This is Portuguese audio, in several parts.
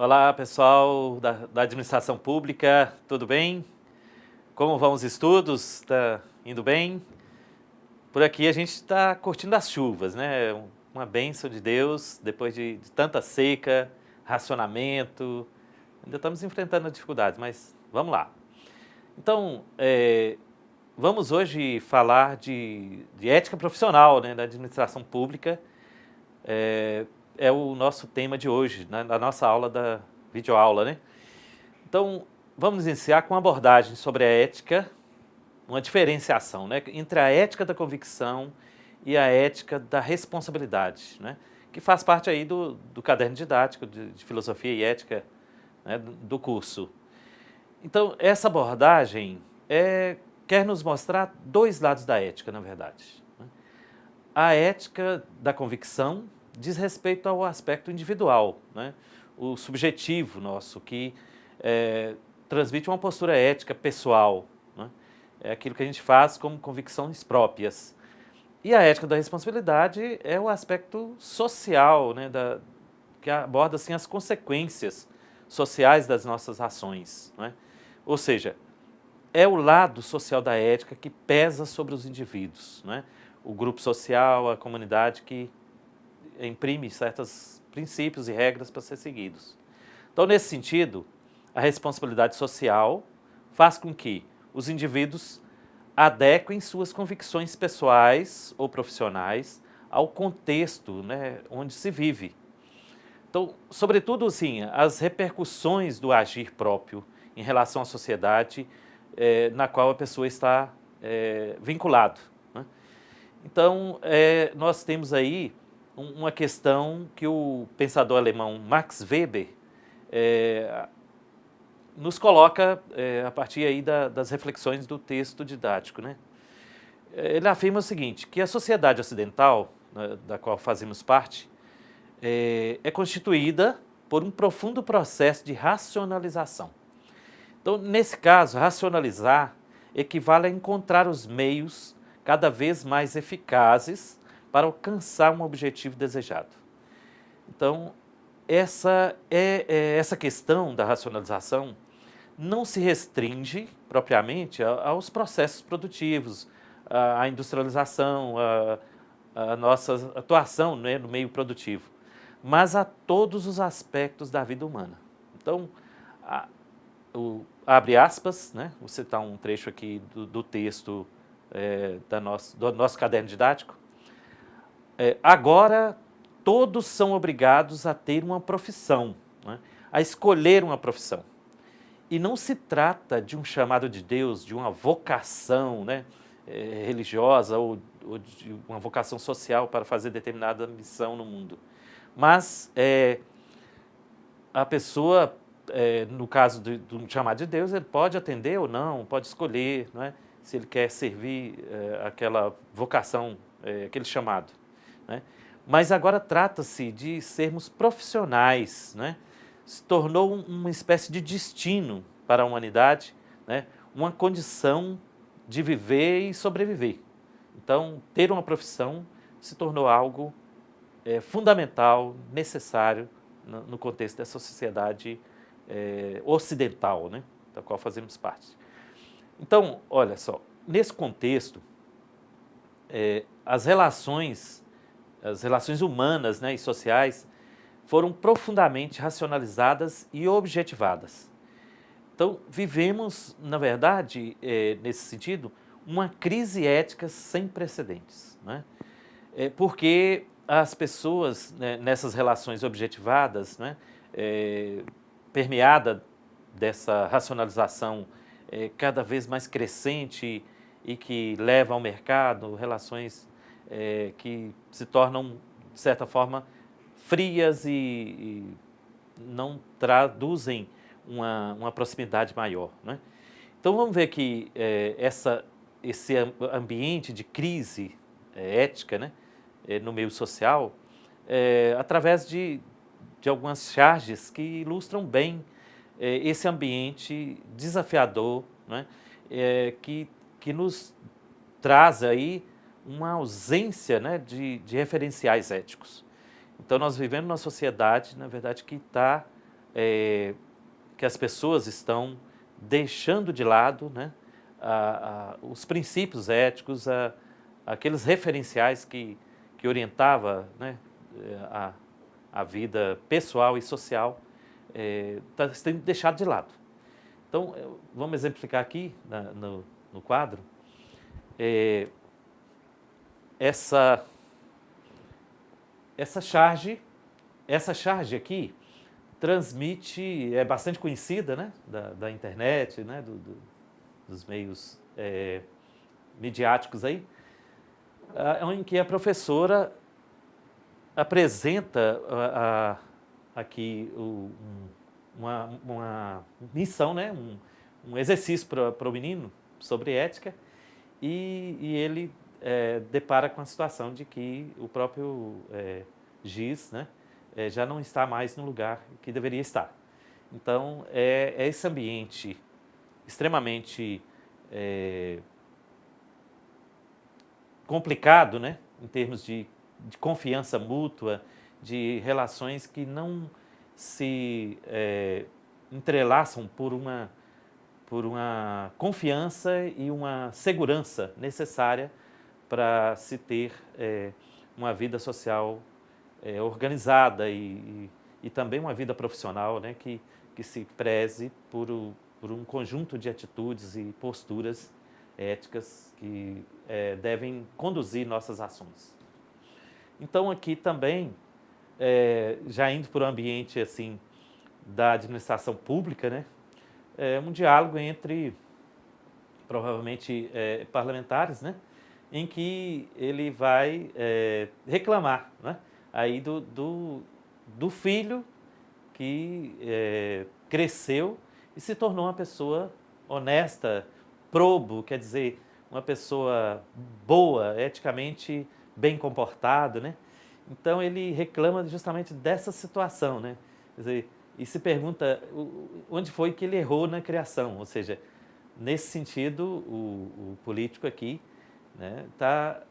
Olá, pessoal da administração pública, tudo bem? Como vão os estudos? Está indo bem? Por aqui a gente está curtindo as chuvas, né? Uma bênção de Deus, depois de tanta seca, racionamento. Ainda estamos enfrentando dificuldades, mas vamos lá. Então, vamos hoje falar de ética profissional, né, da administração pública. É o nosso tema de hoje, né, na nossa aula da videoaula, né? Então, vamos iniciar com uma abordagem sobre a ética, uma diferenciação, né, entre a ética da convicção e a ética da responsabilidade, né, que faz parte aí do caderno didático de filosofia e ética, né, do curso. Então, essa abordagem quer nos mostrar dois lados da ética, na verdade, né? A ética da convicção diz respeito ao aspecto individual, né? O subjetivo nosso, que transmite uma postura ética pessoal, né? É aquilo que a gente faz como convicções próprias. E a ética da responsabilidade é o aspecto social, né? Que aborda assim, as consequências sociais das nossas ações, né? Ou seja, é o lado social da ética que pesa sobre os indivíduos, né? O grupo social, a comunidade que imprime certos princípios e regras para ser seguidos. Então, nesse sentido, a responsabilidade social faz com que os indivíduos adequem suas convicções pessoais ou profissionais ao contexto, né, onde se vive. Então, sobretudo, assim, as repercussões do agir próprio em relação à sociedade na qual a pessoa está vinculado, né? Então, nós temos aí uma questão que o pensador alemão Max Weber nos coloca a partir aí das reflexões do texto didático, né? Ele afirma o seguinte, que a sociedade ocidental, né, da qual fazemos parte, é constituída por um profundo processo de racionalização. Então, nesse caso, racionalizar equivale a encontrar os meios cada vez mais eficazes para alcançar um objetivo desejado. Então, essa questão da racionalização não se restringe propriamente aos processos produtivos, à industrialização, à nossa atuação, né, no meio produtivo, mas a todos os aspectos da vida humana. Então, abre aspas, né, vou citar um trecho aqui do texto do nosso caderno didático. Agora, todos são obrigados a ter uma profissão, né, a escolher uma profissão. E não se trata de um chamado de Deus, de uma vocação, né, religiosa ou de uma vocação social para fazer determinada missão no mundo. Mas a pessoa, no caso do chamado de Deus, ele pode atender ou não, pode escolher, não é, se ele quer servir aquela vocação, aquele chamado, né? Mas agora trata-se de sermos profissionais, né? Se tornou uma espécie de destino para a humanidade, né? Uma condição de viver e sobreviver. Então, ter uma profissão se tornou algo fundamental, necessário no contexto dessa sociedade ocidental, né? Da qual fazemos parte. Então, olha só, nesse contexto, as relações humanas, né, e sociais foram profundamente racionalizadas e objetivadas. Então, vivemos, na verdade, nesse sentido, uma crise ética sem precedentes, né? Porque as pessoas, né, nessas relações objetivadas, né, permeada dessa racionalização cada vez mais crescente e que leva ao mercado relações que se tornam, de certa forma, frias e não traduzem uma proximidade maior, né? Então, vamos ver que esse ambiente de crise ética, né, no meio social, através de algumas charges que ilustram bem esse ambiente desafiador, né, que nos traz aí uma ausência, né, de referenciais éticos. Então, nós vivemos numa sociedade, na verdade, que está que as pessoas estão deixando de lado, né, os princípios éticos, aqueles referenciais que orientava, né, a vida pessoal e social, está sendo deixado de lado. Então, vamos exemplificar aqui no quadro, essa charge aqui transmite, é bastante conhecida, né, da internet, né, dos meios midiáticos aí, em que a professora apresenta aqui uma missão, né, um exercício para o menino sobre ética, e ele depara com a situação de que o próprio giz, né, já não está mais no lugar que deveria estar. Então, é esse ambiente extremamente complicado, né, em termos de confiança mútua, de relações que não se entrelaçam por uma confiança e uma segurança necessária para se ter uma vida social organizada e também uma vida profissional, né, que se preze por um conjunto de atitudes e posturas éticas que devem conduzir nossas ações. Então, aqui também, já indo para o ambiente assim, da administração pública, né, um diálogo entre, provavelmente, parlamentares, né, em que ele vai reclamar, né, aí do filho que cresceu e se tornou uma pessoa honesta, probo, quer dizer, uma pessoa boa, eticamente bem comportado, né? Então ele reclama justamente dessa situação, né? Quer dizer, e se pergunta onde foi que ele errou na criação, ou seja, nesse sentido o político aqui, né, está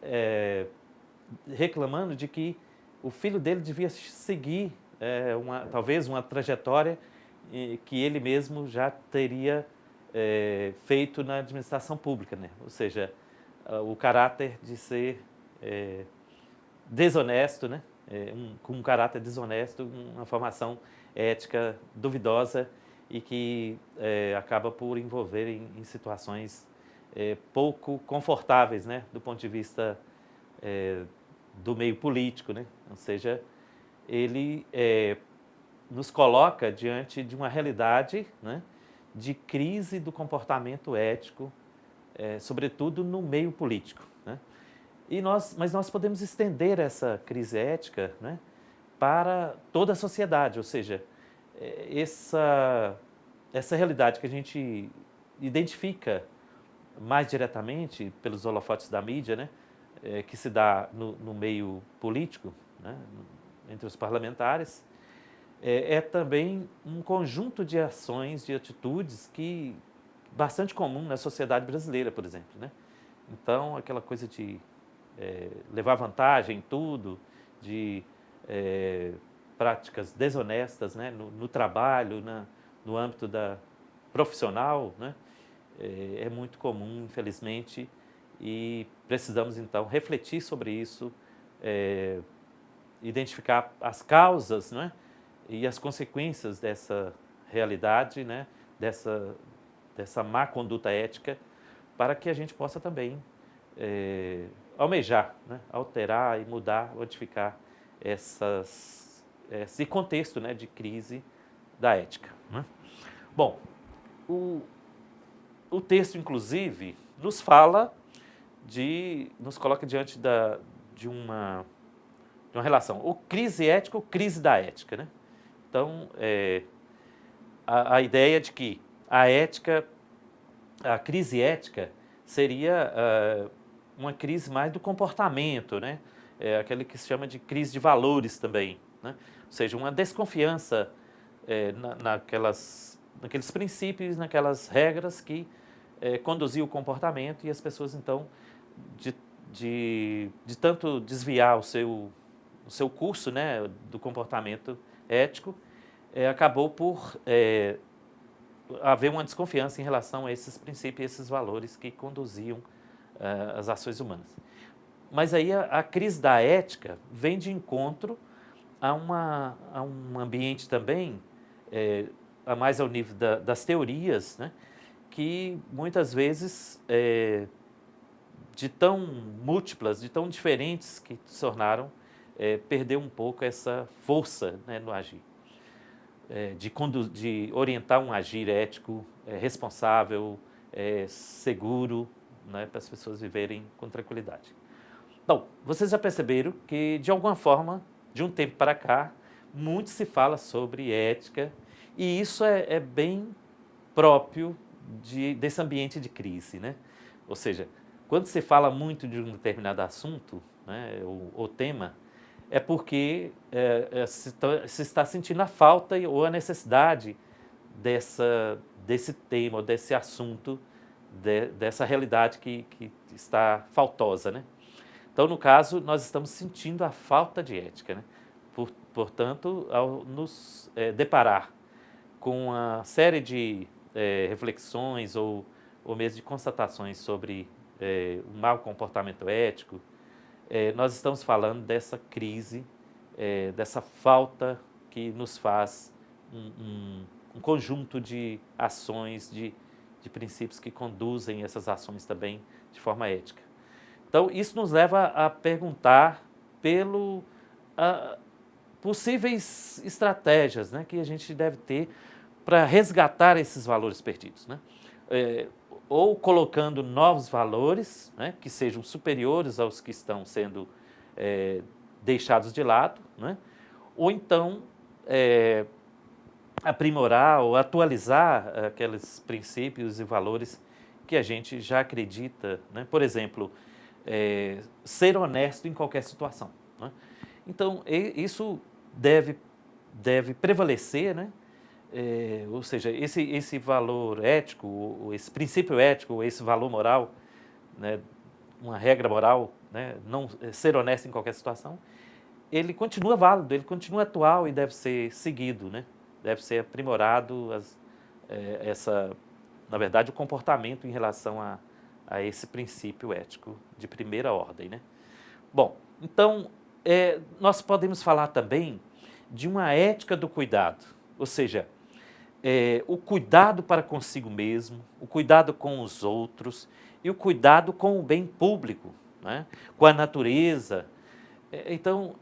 reclamando de que o filho dele devia seguir talvez uma trajetória que ele mesmo já teria feito na administração pública, né? Ou seja, o caráter de ser desonesto, né? Com um caráter desonesto, uma formação ética duvidosa e que acaba por envolver em situações pouco confortáveis, né? Do ponto de vista do meio político, né? Ou seja, ele nos coloca diante de uma realidade, né, de crise do comportamento ético, sobretudo no meio político, né? Mas nós podemos estender essa crise ética, né, para toda a sociedade, ou seja, essa realidade que a gente identifica mais diretamente pelos holofotes da mídia, né, que se dá no meio político, né, entre os parlamentares, é também um conjunto de ações, de atitudes que bastante comum na sociedade brasileira, por exemplo, né? Então, aquela coisa de levar vantagem em tudo, de práticas desonestas, né, no trabalho, no âmbito profissional, né, é muito comum, infelizmente, e precisamos, então, refletir sobre isso, identificar as causas, né, e as consequências dessa realidade, né, dessa má conduta ética, para que a gente possa também almejar, né, alterar e mudar, modificar esse contexto, né, de crise da ética, né? Bom, o texto, inclusive, nos coloca diante de uma relação, ou crise ética ou crise da ética, né? Então, a ideia de que a crise ética seria uma crise mais do comportamento, né? Aquele que se chama de crise de valores também, né? Ou seja, uma desconfiança naqueles princípios, naquelas regras que conduziam o comportamento e as pessoas, então, de tanto desviar o seu curso, né, do comportamento ético, acabou por haver uma desconfiança em relação a esses princípios e esses valores que conduziam as ações humanas. Mas aí a crise da ética vem de encontro a um ambiente também, a mais ao nível das teorias, né, que muitas vezes, de tão múltiplas, de tão diferentes que se tornaram, perdeu um pouco essa força, né, no agir. De orientar um agir ético, responsável, seguro, né, para as pessoas viverem com tranquilidade. Bom, vocês já perceberam que, de alguma forma, de um tempo para cá, muito se fala sobre ética, e isso é bem próprio desse ambiente de crise, né? Ou seja, quando se fala muito de um determinado assunto, né, ou tema, é porque se está sentindo a falta ou a necessidade desse tema, ou desse assunto, dessa realidade que está faltosa, né? Então, no caso, nós estamos sentindo a falta de ética, né? Portanto, ao nos deparar com uma série de reflexões ou mesmo de constatações sobre o mau comportamento ético, nós estamos falando dessa crise, dessa falta que nos faz um conjunto de ações, de princípios que conduzem essas ações também de forma ética. Então, isso nos leva a perguntar possíveis estratégias, né, que a gente deve ter para resgatar esses valores perdidos, né? Ou colocando novos valores, né, que sejam superiores aos que estão sendo deixados de lado, né? Ou então aprimorar ou atualizar aqueles princípios e valores que a gente já acredita, né? Por exemplo, ser honesto em qualquer situação, né? Então, isso deve prevalecer, né? Ou seja, esse valor ético, esse princípio ético, esse valor moral, né, uma regra moral, né, não ser honesto em qualquer situação, ele continua válido, ele continua atual e deve ser seguido, né? Deve ser aprimorado na verdade, o comportamento em relação a esse princípio ético de primeira ordem, né? Bom, então, nós podemos falar também de uma ética do cuidado, ou seja, o cuidado para consigo mesmo, o cuidado com os outros e o cuidado com o bem público, né? Com a natureza. Então,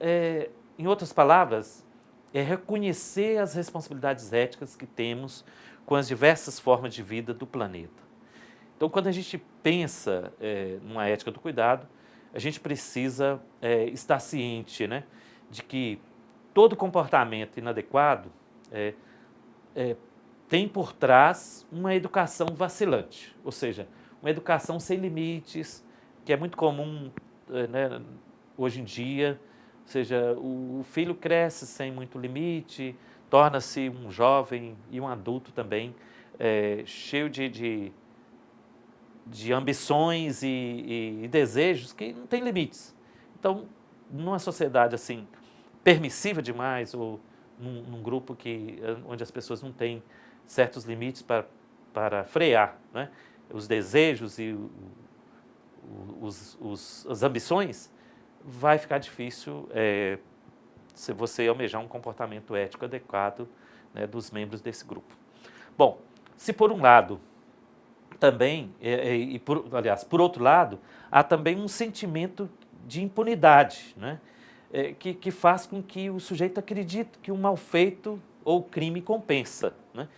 em outras palavras, reconhecer as responsabilidades éticas que temos com as diversas formas de vida do planeta. Então, quando a gente pensa numa ética do cuidado, a gente precisa estar ciente, né, de que todo comportamento inadequado tem por trás uma educação vacilante, ou seja, uma educação sem limites, que é muito comum, né, hoje em dia. Ou seja, o filho cresce sem muito limite, torna-se um jovem e um adulto também, cheio de ambições e desejos que não tem limites. Então, numa sociedade assim, permissiva demais, ou num grupo onde as pessoas não têm certos limites para frear, né, os desejos e as ambições, vai ficar difícil se você almejar um comportamento ético adequado, né, dos membros desse grupo. Bom, se por um lado também, aliás, por outro lado, há também um sentimento de impunidade, né, que faz com que o sujeito acredite que o mal feito ou o crime compensa, né?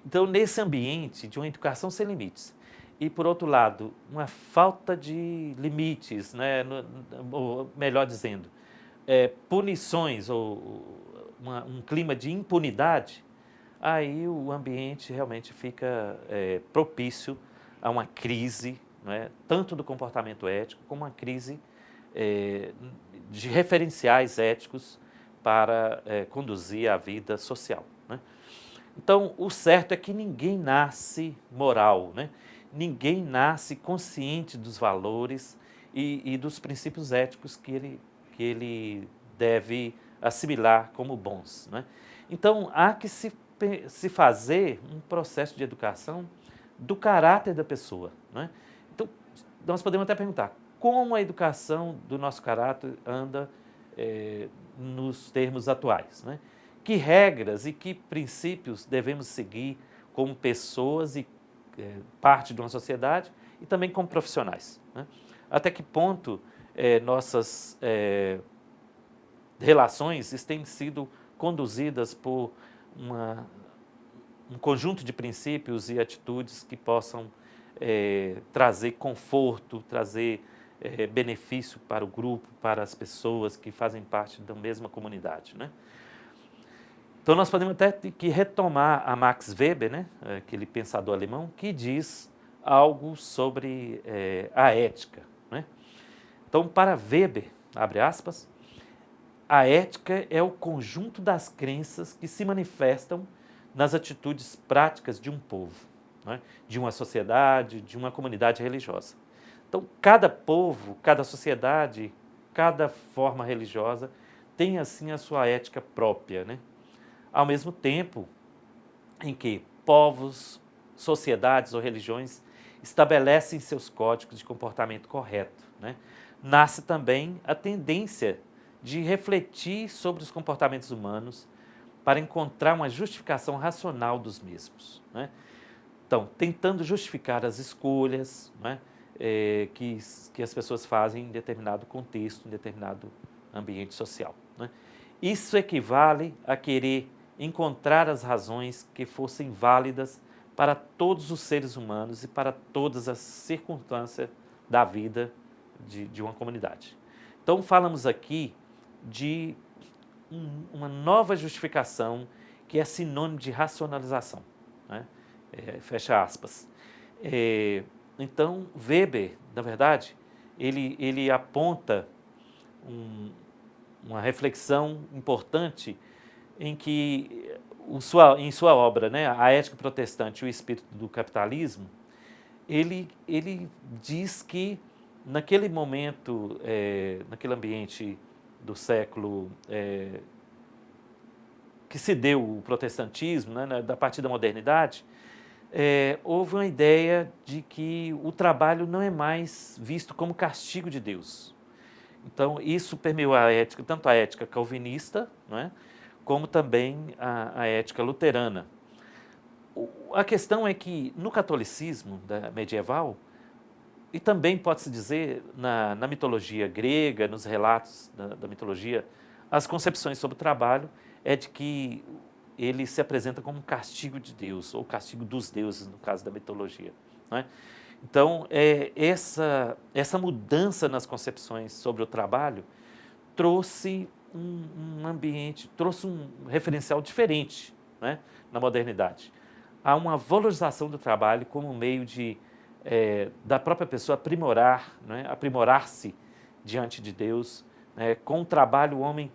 Então, nesse ambiente de uma educação sem limites, e, por outro lado, uma falta de limites, né, ou melhor dizendo, punições ou um clima de impunidade, aí o ambiente realmente fica propício a uma crise, né, tanto do comportamento ético como uma crise de referenciais éticos para conduzir a vida social, né? Então, o certo é que ninguém nasce moral, né? Ninguém nasce consciente dos valores e dos princípios éticos que ele deve assimilar como bons, né? Então, há que se fazer um processo de educação do caráter da pessoa, né? Então, nós podemos até perguntar, como a educação do nosso caráter anda nos termos atuais, né? Que regras e que princípios devemos seguir como pessoas e parte de uma sociedade e também como profissionais, né? Até que ponto nossas relações têm sido conduzidas por um conjunto de princípios e atitudes que possam trazer conforto, trazer benefício para o grupo, para as pessoas que fazem parte da mesma comunidade, né? Então, nós podemos até ter que retomar a Max Weber, né, aquele pensador alemão, que diz algo sobre a ética, né? Então, para Weber, abre aspas, a ética é o conjunto das crenças que se manifestam nas atitudes práticas de um povo, né, de uma sociedade, de uma comunidade religiosa. Então, cada povo, cada sociedade, cada forma religiosa tem, assim, a sua ética própria, né? Ao mesmo tempo em que povos, sociedades ou religiões estabelecem seus códigos de comportamento correto, né? Nasce também a tendência de refletir sobre os comportamentos humanos para encontrar uma justificação racional dos mesmos, né? Então, tentando justificar as escolhas, né, que as pessoas fazem em determinado contexto, em determinado ambiente social, né? Isso equivale a querer encontrar as razões que fossem válidas para todos os seres humanos e para todas as circunstâncias da vida de uma comunidade. Então, falamos aqui de uma nova justificação que é sinônimo de racionalização, né? Fecha aspas. Então, Weber, na verdade, ele aponta uma reflexão importante em que, em sua obra, né, A Ética Protestante e o Espírito do Capitalismo, ele diz que naquele momento, naquele ambiente do século que se deu o protestantismo, né, da partir da modernidade, houve uma ideia de que o trabalho não é mais visto como castigo de Deus. Então, isso permeou a ética, tanto a ética calvinista, né, como também a ética luterana. A questão é que no catolicismo medieval, e também pode-se dizer na mitologia grega, nos relatos da mitologia, as concepções sobre o trabalho é de que ele se apresenta como um castigo de Deus, ou castigo dos deuses, no caso da mitologia, né? Então, essa mudança nas concepções sobre o trabalho trouxe um ambiente, trouxe um referencial diferente, né, na modernidade. Há uma valorização do trabalho como meio da própria pessoa aprimorar, né, aprimorar-se diante de Deus, né? Com o trabalho o homem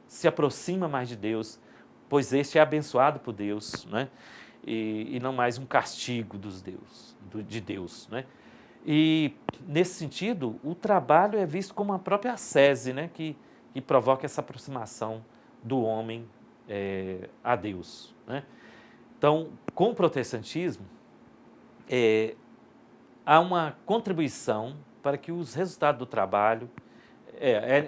se aproxima mais de Deus, pois este é abençoado por Deus, né? E não mais um castigo de Deus, né? E, nesse sentido, o trabalho é visto como a própria ascese, né, que provoca essa aproximação do homem a Deus, né? Então, com o protestantismo, há uma contribuição para que os resultados do trabalho,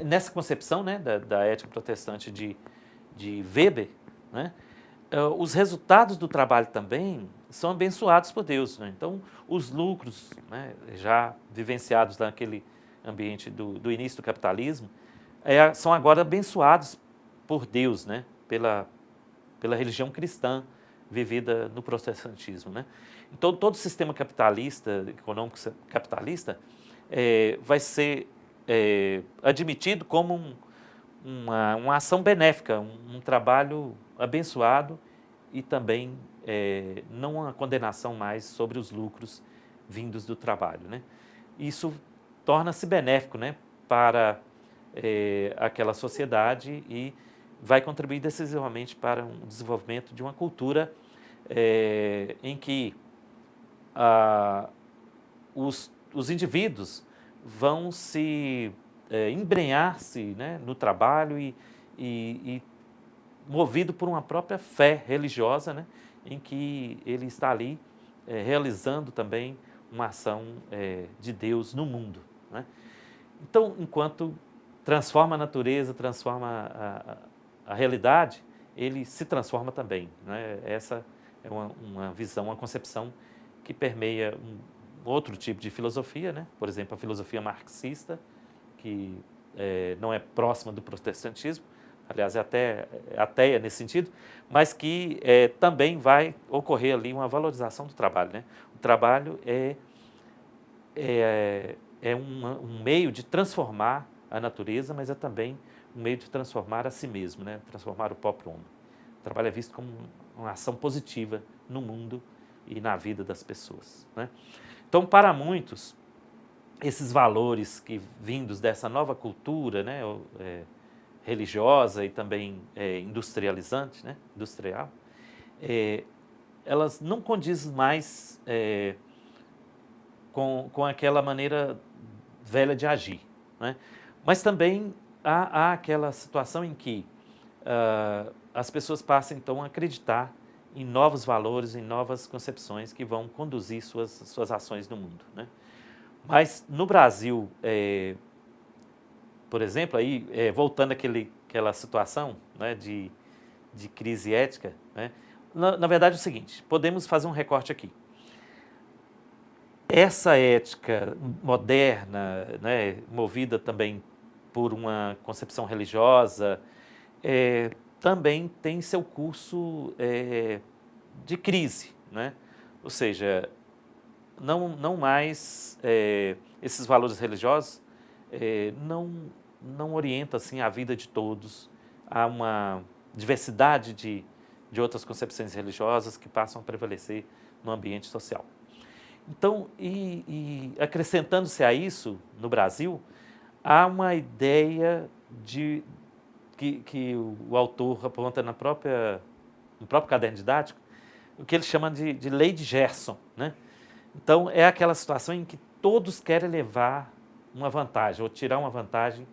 nessa concepção, né, da ética protestante de Weber, né, os resultados do trabalho também são abençoados por Deus, né? Então, os lucros, né, já vivenciados naquele ambiente do início do capitalismo, são agora abençoados por Deus, né, pela religião cristã vivida no protestantismo, né? Então, todo o sistema capitalista, econômico capitalista, vai ser admitido como uma ação benéfica, um trabalho abençoado e também não uma condenação mais sobre os lucros vindos do trabalho, né? Isso torna-se benéfico, né, para aquela sociedade e vai contribuir decisivamente para o desenvolvimento de uma cultura em que os indivíduos vão se embrenhar-se, né, no trabalho e movido por uma própria fé religiosa, né, em que ele está ali realizando também uma ação de Deus no mundo, né? Então, enquanto transforma a natureza, transforma a realidade, ele se transforma também, né? Essa é uma visão, uma concepção que permeia um outro tipo de filosofia, né? Por exemplo, a filosofia marxista, que não é próxima do protestantismo, aliás, é até ateia nesse sentido, mas que também vai ocorrer ali uma valorização do trabalho, né? O trabalho é um meio de transformar a natureza, mas é também um meio de transformar a si mesmo, né? Transformar o próprio homem. O trabalho é visto como uma ação positiva no mundo e na vida das pessoas, né? Então, para muitos, esses valores que vindos dessa nova cultura, né, religiosa e também industrializante, né, industrial, elas não condizem mais com aquela maneira velha de agir, né? Mas também há aquela situação em que as pessoas passam então a acreditar em novos valores, em novas concepções que vão conduzir suas ações no mundo, né? Mas no Brasil, por exemplo, aí, voltando àquela situação, né, de crise ética, né, na verdade é o seguinte, podemos fazer um recorte aqui. Essa ética moderna, né, movida também por uma concepção religiosa, também tem seu curso de crise, né? Ou seja, não mais esses valores religiosos não orientam assim a vida de todos. Há uma diversidade de outras concepções religiosas que passam a prevalecer no ambiente social. Então, acrescentando-se a isso, no Brasil, há uma ideia que o autor aponta no próprio caderno didático, o que ele chama de lei de Gerson, né? Então, é aquela situação em que todos querem levar uma vantagem, ou tirar uma vantagem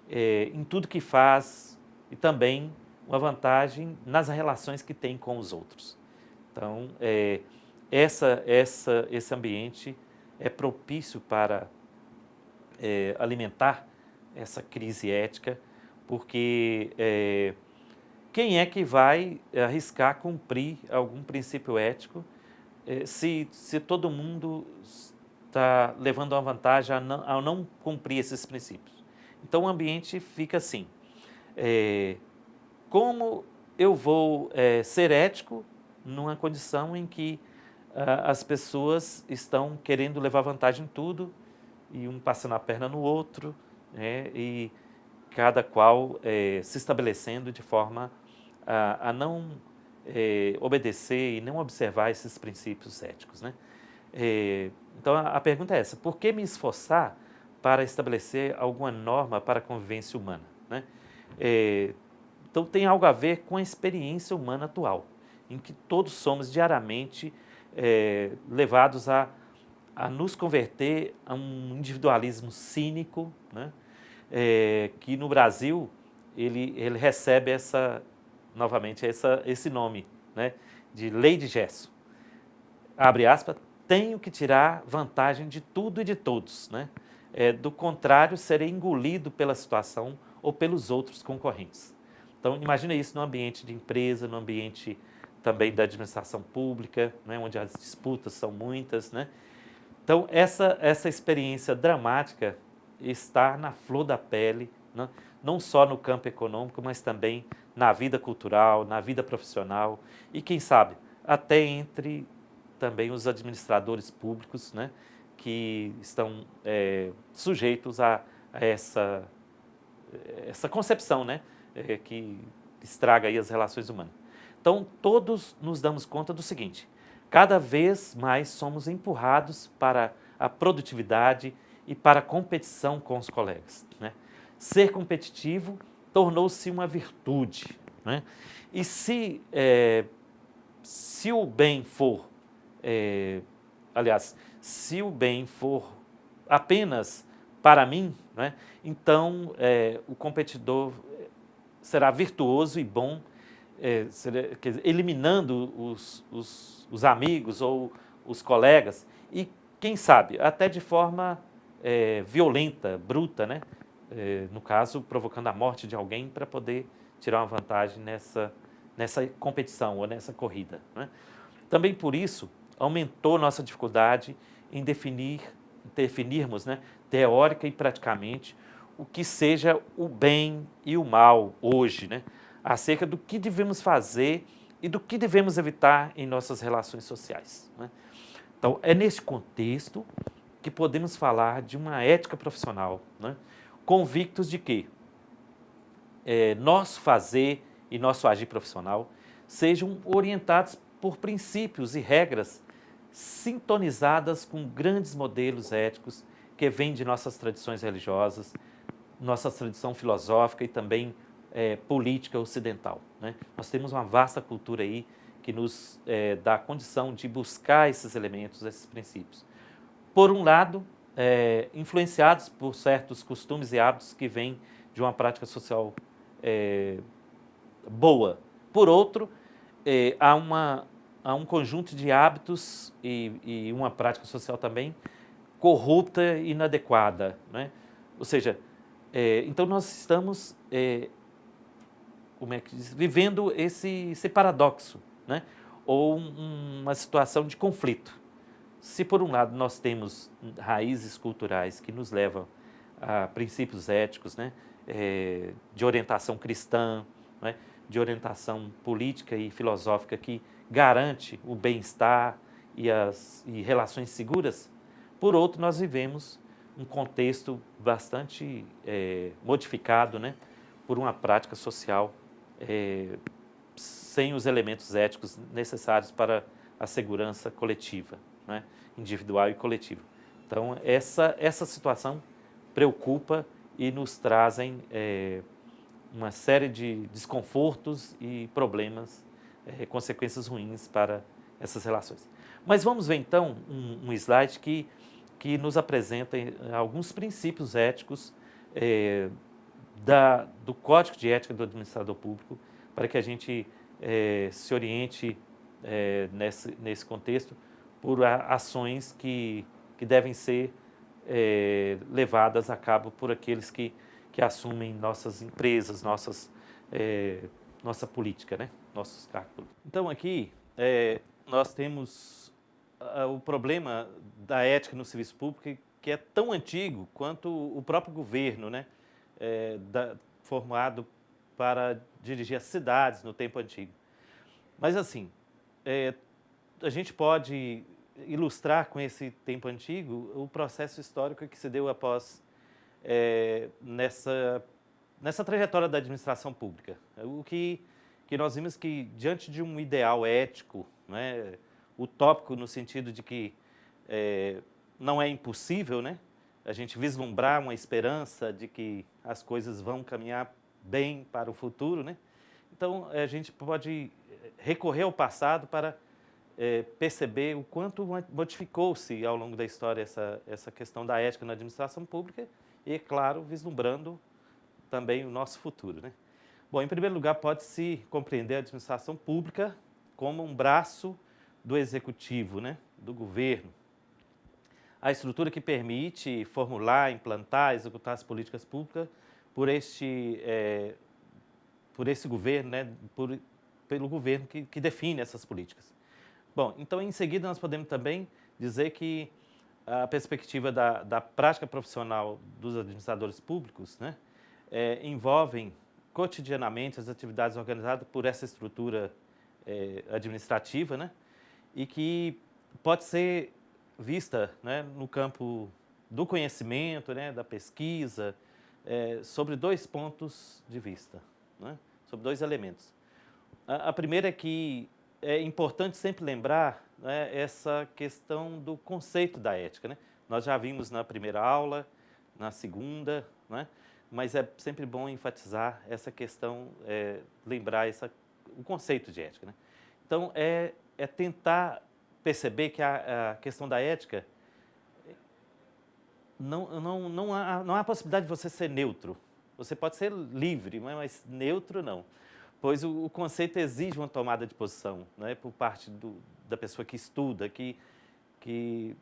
em tudo que faz e também uma vantagem nas relações que tem com os outros. Então, esse ambiente é propício para alimentar essa crise ética, porque quem é que vai arriscar cumprir algum princípio ético se todo mundo está levando uma vantagem ao não cumprir esses princípios? Então o ambiente fica assim, como eu vou ser ético numa condição em que as pessoas estão querendo levar vantagem em tudo e um passando a perna no outro, né, e cada qual se estabelecendo de forma a não obedecer e não observar esses princípios éticos, né? Então a pergunta é essa: por que me esforçar para estabelecer alguma norma para a convivência humana, né? Então tem algo a ver com a experiência humana atual, em que todos somos diariamente levados a nos converter a um individualismo cínico, né? Que no Brasil ele recebe novamente esse nome, né, de lei de Gerson. Abre aspas, tenho que tirar vantagem de tudo e de todos, né? Do contrário, serei engolido pela situação ou pelos outros concorrentes. Então, imagina isso no ambiente de empresa, no ambiente também da administração pública, né, onde as disputas são muitas, né? Então, essa experiência dramática está na flor da pele, né? Não só no campo econômico, mas também na vida cultural, na vida profissional e, quem sabe, até entre também os administradores públicos, né, que estão sujeitos a essa concepção, né, que estraga aí as relações humanas. Então, todos nos damos conta do seguinte: cada vez mais somos empurrados para a produtividade e para a competição com os colegas, né? Ser competitivo tornou-se uma virtude, né? E se o bem for, aliás, se o bem for apenas para mim, né, então o competidor será virtuoso e bom, quer dizer, eliminando os amigos ou os colegas e, quem sabe, até de forma violenta, bruta, né? No caso, provocando a morte de alguém para poder tirar uma vantagem nessa competição ou nessa corrida, né? Também por isso, aumentou nossa dificuldade em definirmos, né, teórica e praticamente, o que seja o bem e o mal hoje, né, acerca do que devemos fazer e do que devemos evitar em nossas relações sociais, né? Então, é nesse contexto que podemos falar de uma ética profissional, né, convictos de que nosso fazer e nosso agir profissional sejam orientados por princípios e regras sintonizadas com grandes modelos éticos que vêm de nossas tradições religiosas, nossa tradição filosófica e também política ocidental, né? Nós temos uma vasta cultura aí que nos dá a condição de buscar esses elementos, esses princípios. Por um lado, influenciados por certos costumes e hábitos que vêm de uma prática social boa. Por outro, há um conjunto de hábitos e uma prática social também corrupta e inadequada, né? Ou seja, então nós estamos como é que diz? Vivendo esse paradoxo, né? Ou uma situação de conflito. Se por um lado nós temos raízes culturais que nos levam a princípios éticos, né? De orientação cristã, né? De orientação política e filosófica que garante o bem-estar e relações seguras, por outro, nós vivemos um contexto bastante modificado, né, por uma prática social sem os elementos éticos necessários para a segurança coletiva, né, individual e coletiva. Então, essa situação preocupa e nos trazem uma série de desconfortos e problemas, consequências ruins para essas relações. Mas vamos ver então um slide que nos apresenta alguns princípios éticos do Código de Ética do Administrador Público, para que a gente se oriente nesse contexto por ações que devem ser levadas a cabo por aqueles que assumem nossas empresas, nossa política, né? Nossos cargos. Então aqui nós temos o problema da ética no serviço público, que é tão antigo quanto o próprio governo, né? Formado para dirigir as cidades no tempo antigo. Mas assim, a gente pode ilustrar com esse tempo antigo o processo histórico que se deu após nessa trajetória da administração pública. O que nós vimos que, diante de um ideal ético, né, utópico no sentido de que não é impossível, né, a gente vislumbrar uma esperança de que as coisas vão caminhar bem para o futuro, né? Então, a gente pode recorrer ao passado para perceber o quanto modificou-se ao longo da história essa questão da ética na administração pública e, claro, vislumbrando também o nosso futuro, né? Bom, em primeiro lugar, pode-se compreender a administração pública como um braço do executivo, né, do governo. A estrutura que permite formular, implantar, executar as políticas públicas por esse governo, né, pelo governo que define essas políticas. Bom, então, em seguida, nós podemos também dizer que a perspectiva da prática profissional dos administradores públicos, né, envolvem cotidianamente as atividades organizadas por essa estrutura administrativa, né, e que pode ser vista, né, no campo do conhecimento, né, da pesquisa, sobre dois pontos de vista, né, sobre dois elementos. A primeira é que é importante sempre lembrar, né, essa questão do conceito da ética, né? Nós já vimos na primeira aula, na segunda, né? Mas é sempre bom enfatizar essa questão, lembrar o conceito de ética, né? Então, é tentar perceber que a questão da ética não há possibilidade de você ser neutro, Você pode ser livre, mas neutro não, pois o conceito exige uma tomada de posição, né, por parte da pessoa que estuda, e,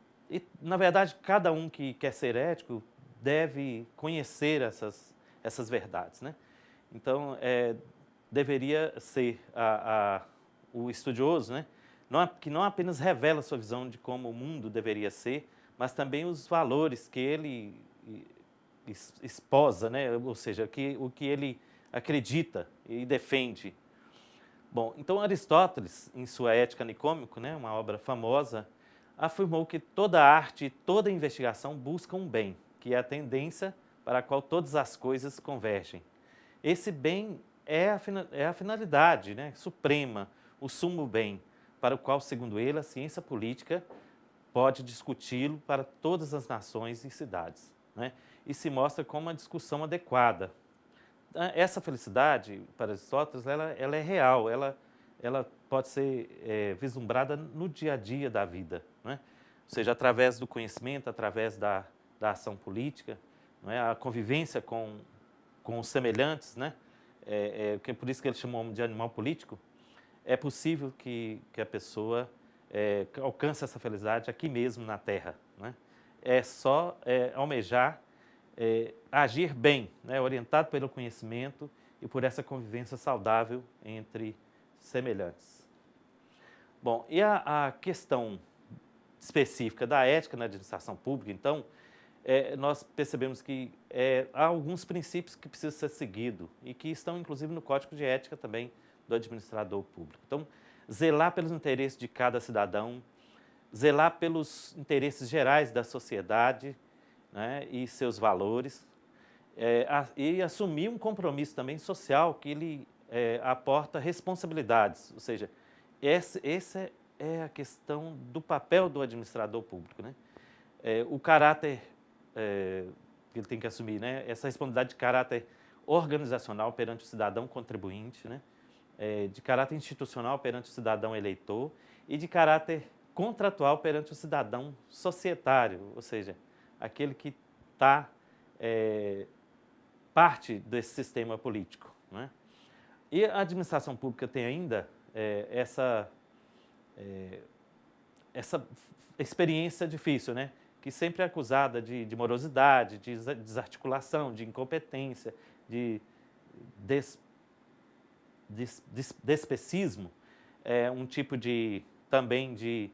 na verdade, cada um que quer ser ético deve conhecer essas verdades, né? Então, deveria ser o estudioso, né, que não apenas revela sua visão de como o mundo deveria ser, mas também os valores que ele esposa, né, ou seja, o que ele acredita e defende. Bom, então Aristóteles, em sua Ética Nicômaco, né, uma obra famosa, afirmou que toda arte e toda investigação buscam um bem, que é a tendência para a qual todas as coisas convergem. Esse bem é a finalidade, né, suprema, o sumo bem, para o qual, segundo ele, a ciência política pode discuti-lo para todas as nações e cidades, né, e se mostra como uma discussão adequada. Essa felicidade, para Aristóteles, ela é real, ela pode ser vislumbrada no dia a dia da vida, né? Ou seja, através do conhecimento, através da ação política, não é? A convivência com os semelhantes, né? Por isso que ele chamou de animal político, é possível que a pessoa alcance essa felicidade aqui mesmo na Terra, né? É só almejar agir bem, né, orientado pelo conhecimento e por essa convivência saudável entre semelhantes. Bom, e a questão específica da ética na administração pública, então, nós percebemos que há alguns princípios que precisam ser seguidos e que estão, inclusive, no Código de Ética também do administrador público. Então, zelar pelos interesses de cada cidadão, zelar pelos interesses gerais da sociedade, né, e seus valores, e assumir um compromisso também social que ele aporta responsabilidades, ou seja, essa é a questão do papel do administrador público, né? O caráter que ele tem que assumir, né, essa responsabilidade de caráter organizacional perante o cidadão contribuinte, né, de caráter institucional perante o cidadão eleitor e de caráter contratual perante o cidadão societário, ou seja, aquele que está parte desse sistema político, né? E a administração pública tem ainda essa experiência difícil, né? Que sempre é acusada de morosidade, de desarticulação, de incompetência, de despecismo, um tipo também de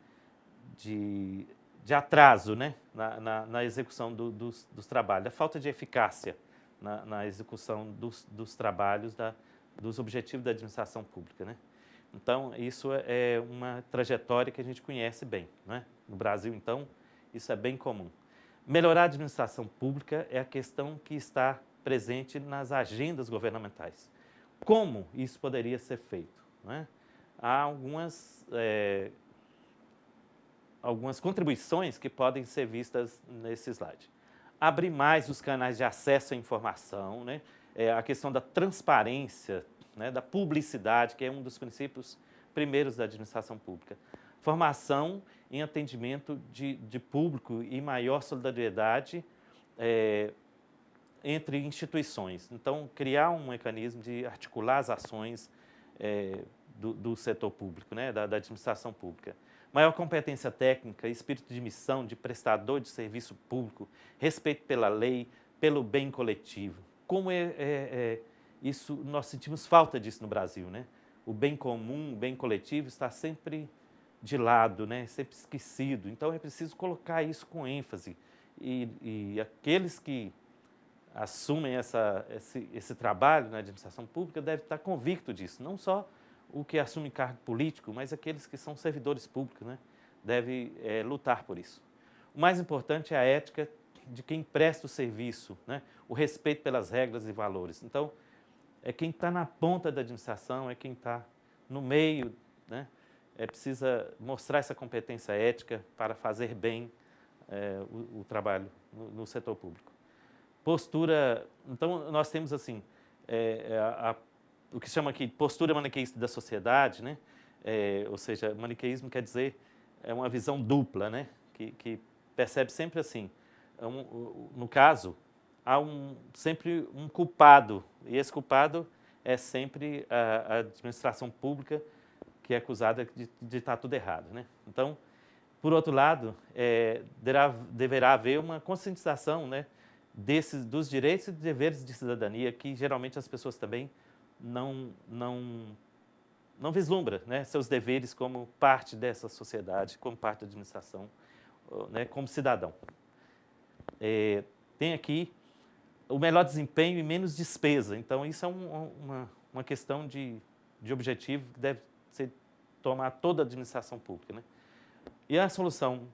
atraso, né, na execução dos trabalhos, a falta de eficácia na execução dos trabalhos, dos objetivos da administração pública, né? Então, isso é uma trajetória que a gente conhece bem, né? No Brasil, então, isso é bem comum. Melhorar a administração pública é a questão que está presente nas agendas governamentais. Como isso poderia ser feito, né? Há algumas contribuições que podem ser vistas nesse slide. Abrir mais os canais de acesso à informação, né? A questão da transparência, né? Da publicidade, que é um dos princípios primeiros da administração pública. Formação em atendimento de público e maior solidariedade entre instituições. Então, criar um mecanismo de articular as ações do setor público, né? da administração pública. Maior competência técnica, espírito de missão, de prestador de serviço público, respeito pela lei, pelo bem coletivo. Como isso, nós sentimos falta disso no Brasil, né? O bem comum, o bem coletivo está sempre de lado, né? Sempre esquecido. Então, é preciso colocar isso com ênfase. E aqueles que assumem esse trabalho na administração pública devem estar convictos disso, não só o que assume cargo político, mas aqueles que são servidores públicos, né, devem lutar por isso. O mais importante é a ética de quem presta o serviço, né, o respeito pelas regras e valores. Então, é quem está na ponta da administração, é quem está no meio, né, precisa mostrar essa competência ética para fazer bem o trabalho no setor público. Postura, então nós temos assim, o que se chama aqui de postura maniqueísta da sociedade, né? Ou seja, maniqueísmo quer dizer uma visão dupla, né? Que percebe sempre assim, no caso, há sempre um culpado, e esse culpado é sempre a administração pública que é acusada de estar tudo errado, né? Então, por outro lado, deverá haver uma conscientização, né, dos direitos e deveres de cidadania que geralmente as pessoas também não vislumbram, né, seus deveres como parte dessa sociedade, como parte da administração, né, como cidadão. Tem aqui o melhor desempenho e menos despesa. Então, isso é uma questão de objetivo que deve ser tomar toda a administração pública, né? E a solução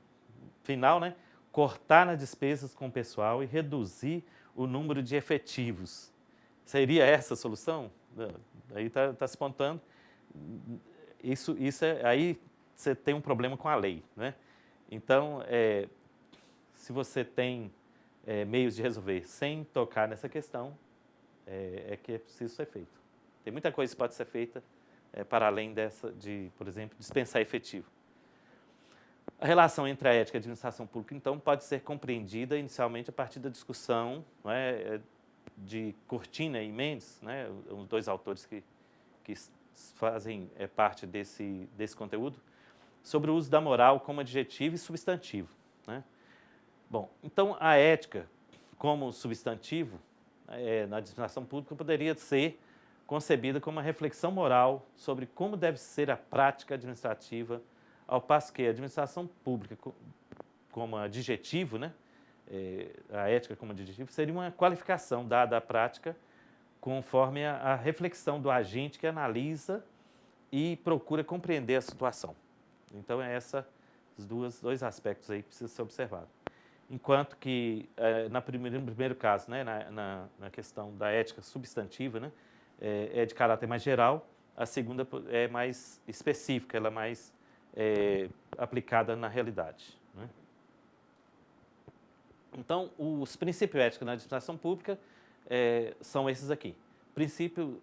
final, né? Cortar nas despesas com o pessoal e reduzir o número de efetivos. Seria essa a solução? Aí está se apontando. Aí você tem um problema com a lei, né? Então, se você tem meios de resolver sem tocar nessa questão, que é preciso ser feito. Tem muita coisa que pode ser feita para além por exemplo, dispensar efetivo. A relação entre a ética e a administração pública, então, pode ser compreendida inicialmente a partir da discussão, não é, de Cortina e Mendes, né, os dois autores que fazem parte desse conteúdo, sobre o uso da moral como adjetivo e substantivo, né? Bom, então a ética como substantivo na administração pública poderia ser concebida como uma reflexão moral sobre como deve ser a prática administrativa, ao passo que a administração pública como adjetivo, né, a ética como adjetivo, seria uma qualificação dada à prática conforme a reflexão do agente que analisa e procura compreender a situação. Então, dois aspectos aí que precisam ser observados. Enquanto que, no primeiro caso, né, na questão da ética substantiva, né, é de caráter mais geral, a segunda é mais específica, ela é mais aplicada na realidade, né? Então, os princípios éticos na administração pública são esses aqui. Princípio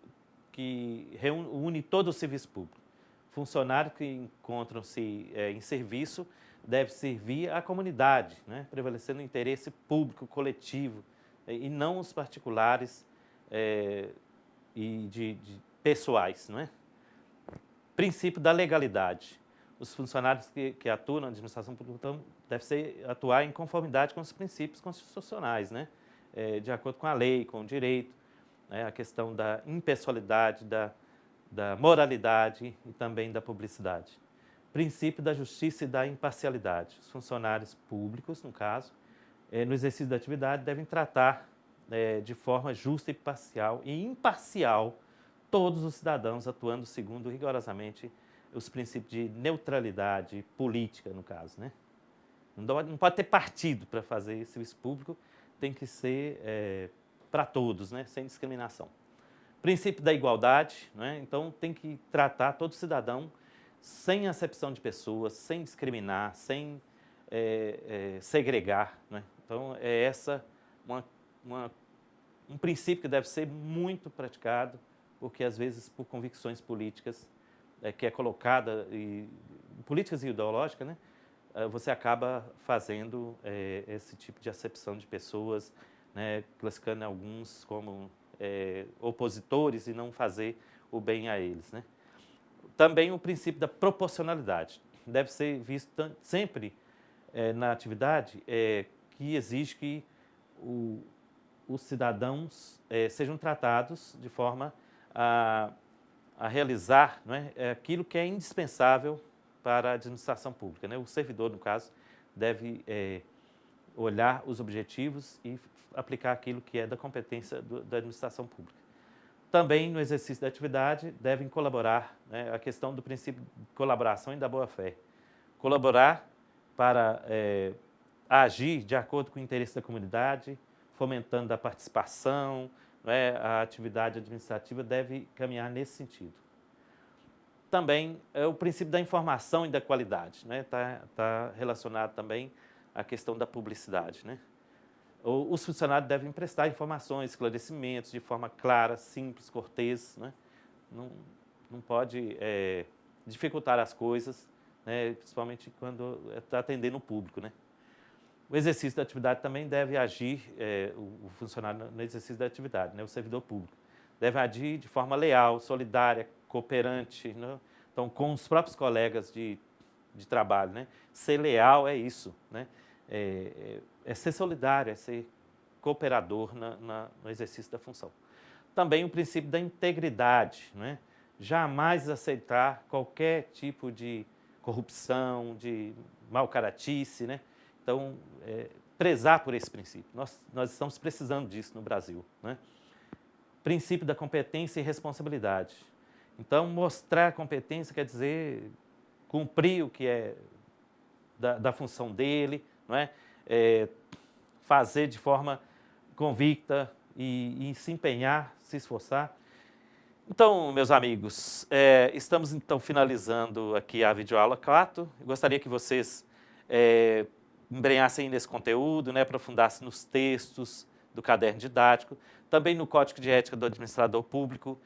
que une todo o serviço público. Funcionários que encontram-se em serviço devem servir à comunidade, né, prevalecendo o interesse público, coletivo, e não os particulares e de pessoais, não é? Princípio da legalidade. Os funcionários que atuam na administração pública então, devem atuar em conformidade com os princípios constitucionais, né, de acordo com a lei, com o direito, né, a questão da impessoalidade, da moralidade e também da publicidade. Princípio da justiça e da imparcialidade. Os funcionários públicos, no caso, no exercício da atividade, devem tratar de forma justa e imparcial todos os cidadãos, atuando segundo rigorosamente os princípios de neutralidade política, no caso, né? Não pode ter partido para fazer serviço público, tem que ser para todos, né? Sem discriminação. Princípio da igualdade, né? Então tem que tratar todo cidadão sem acepção de pessoas, sem discriminar, sem segregar, né? Então um princípio que deve ser muito praticado, porque às vezes por convicções políticas que é colocada, políticas e ideológicas, né? Você acaba fazendo esse tipo de acepção de pessoas, né? Classificando alguns como opositores e não fazer o bem a eles, né? Também o princípio da proporcionalidade deve ser visto sempre na atividade que exige que os cidadãos sejam tratados de forma a realizar, não é, aquilo que é indispensável para a administração pública, né? O servidor, no caso, deve olhar os objetivos e aplicar aquilo que é da competência da administração pública. Também, no exercício da atividade, devem colaborar, né, a questão do princípio de colaboração e da boa-fé. Colaborar para agir de acordo com o interesse da comunidade, fomentando a participação, né, a atividade administrativa deve caminhar nesse sentido. Também o princípio da informação e da qualidade, né, tá relacionado também à questão da publicidade, né? Os funcionários devem prestar informações, esclarecimentos de forma clara, simples, cortês, né? Não pode dificultar as coisas, né? Principalmente quando está atendendo o público, né? O exercício da atividade também deve agir, o funcionário no exercício da atividade, né, o servidor público, deve agir de forma leal, solidária, cooperante, né? Então, com os próprios colegas de trabalho, né? Ser leal é isso, né? É ser solidário, é ser cooperador no exercício da função. Também o princípio da integridade, né? Jamais aceitar qualquer tipo de corrupção, de mau caratice, né? Então, prezar por esse princípio. Nós estamos precisando disso no Brasil, né? Princípio da competência e responsabilidade. Então, mostrar competência quer dizer cumprir o que é da função dele, não é? Fazer de forma convicta e se empenhar, se esforçar. Então, meus amigos, estamos então finalizando aqui a videoaula 4. Eu gostaria que vocês embrenhassem nesse conteúdo, né, aprofundassem nos textos do caderno didático, também no Código de Ética do Administrador Público.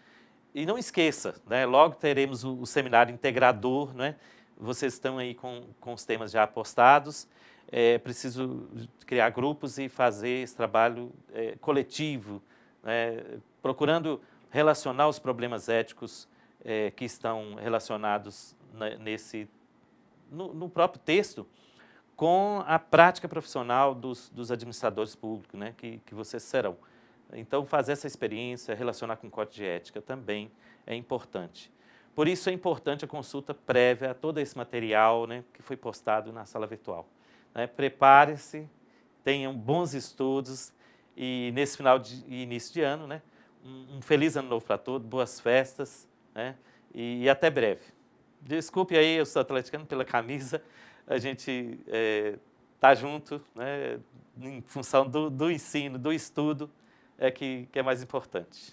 E não esqueça, né, logo teremos o seminário integrador, né? Vocês estão aí com os temas já postados. É preciso criar grupos e fazer esse trabalho coletivo, né, procurando relacionar os problemas éticos que estão relacionados no próprio texto com a prática profissional dos administradores públicos, né, que vocês serão. Então, fazer essa experiência, relacionar com o Código de Ética também é importante. Por isso, é importante a consulta prévia a todo esse material, né, que foi postado na sala virtual. Prepare-se, tenham bons estudos e, nesse final e início de ano, né, um feliz ano novo para todos, boas festas, né, e até breve. Desculpe aí, eu sou atleticano pela camisa, a gente está junto, né, em função do ensino, do estudo, que é mais importante.